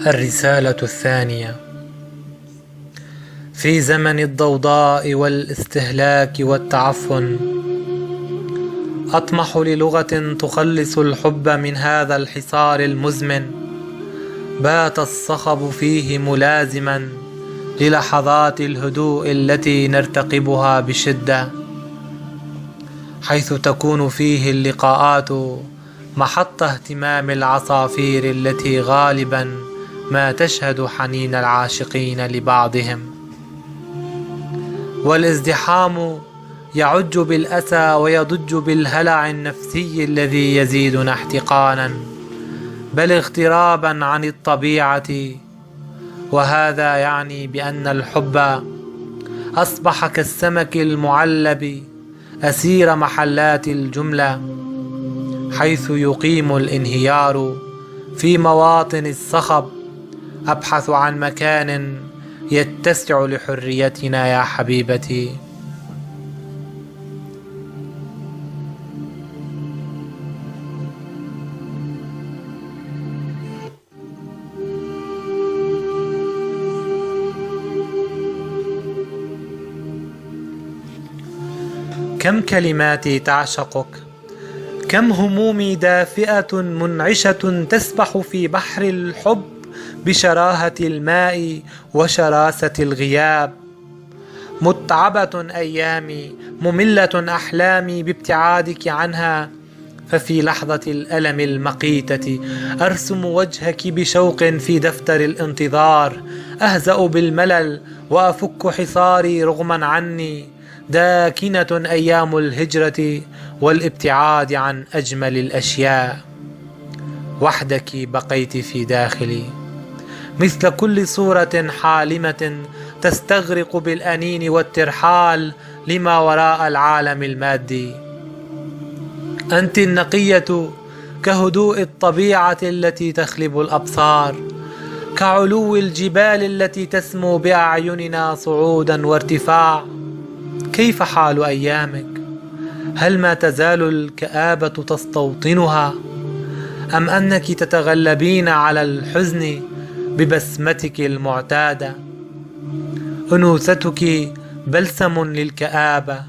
الرسالة الثانية. في زمن الضوضاء والاستهلاك والتعفن، أطمح للغة تخلص الحب من هذا الحصار المزمن، بات الصخب فيه ملازما للحظات الهدوء التي نرتقبها بشدة، حيث تكون فيه اللقاءات محط اهتمام العصافير التي غالبا ما تشهد حنين العاشقين لبعضهم، والازدحام يعج بالأسى ويضج بالهلع النفسي الذي يزيدنا احتقانا بل اغترابا عن الطبيعة. وهذا يعني بأن الحب أصبح كالسمك المعلب أسير محلات الجملة، حيث يقيم الانهيار في مواطن الصخب. أبحث عن مكان يتسع لحريتنا يا حبيبتي. كم كلماتي تعشقك، كم همومي دافئة منعشة تسبح في بحر الحب بشراهة الماء وشراسة الغياب. متعبة أيامي، مملة أحلامي بابتعادك عنها، ففي لحظة الألم المقيتة أرسم وجهك بشوق في دفتر الانتظار، أهزأ بالملل وأفك حصاري رغما عني. داكنة أيام الهجرة والابتعاد عن أجمل الأشياء، وحدك بقيت في داخلي مثل كل صورة حالمة تستغرق بالأنين والترحال لما وراء العالم المادي. أنت النقية كهدوء الطبيعة التي تخلب الأبصار، كعلو الجبال التي تسمو بأعيننا صعودا وارتفاع. كيف حال أيامك؟ هل ما تزال الكآبة تستوطنها، أم أنك تتغلبين على الحزن ببسمتك المعتادة؟ أنوثتك بلسم للكآبة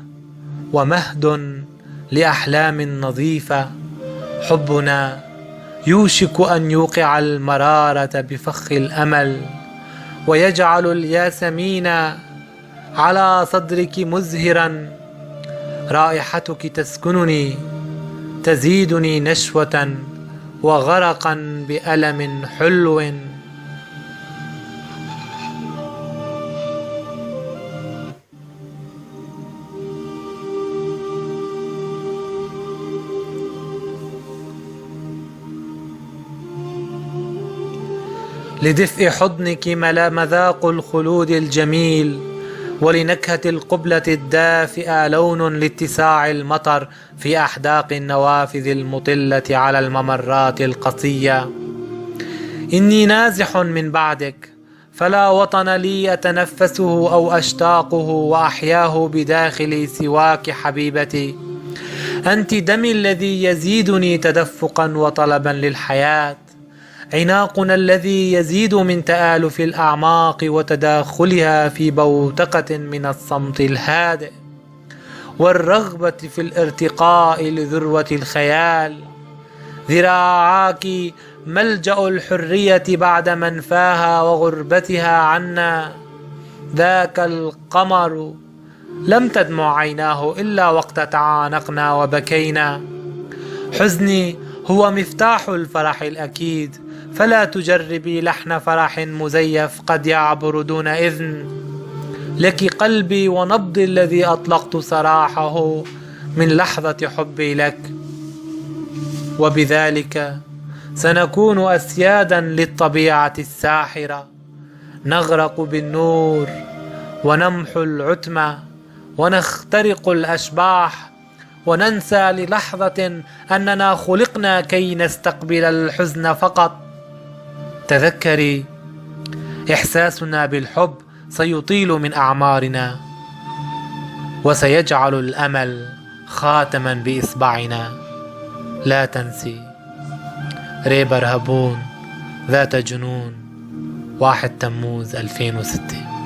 ومهد لأحلام نظيفة. حبنا يوشك أن يوقع المرارة بفخ الأمل، ويجعل الياسمين على صدرك مزهرا. رائحتك تسكنني، تزيدني نشوة وغرقا بألم حلو. لدفء حضنك مذاق الخلود الجميل، ولنكهة القبلة الدافئة لون لاتساع المطر في أحداق النوافذ المطلة على الممرات القصية. إني نازح من بعدك، فلا وطن لي أتنفسه أو أشتاقه وأحياه بداخلي سواك حبيبتي. أنت دمي الذي يزيدني تدفقا وطلبا للحياة، عناقنا الذي يزيد من تآلف الأعماق وتداخلها في بوتقة من الصمت الهادئ، والرغبة في الارتقاء لذروة الخيال. ذراعاك ملجأ الحرية بعد منفاها وغربتها عنا. ذاك القمر لم تدمع عيناه إلا وقت تعانقنا وبكينا. حزني هو مفتاح الفرح الأكيد، فلا تجربي لحن فرح مزيف قد يعبر دون إذن. لك قلبي ونبضي الذي أطلقت سراحه من لحظة حبي لك، وبذلك سنكون أسيادا للطبيعة الساحرة، نغرق بالنور ونمحو العتمة ونخترق الأشباح، وننسى للحظة أننا خلقنا كي نستقبل الحزن فقط. تذكري، إحساسنا بالحب سيطيل من أعمارنا، وسيجعل الأمل خاتما بإصبعنا. لا تنسي. ريبر هبون ذات جنون، 1 تموز 2006.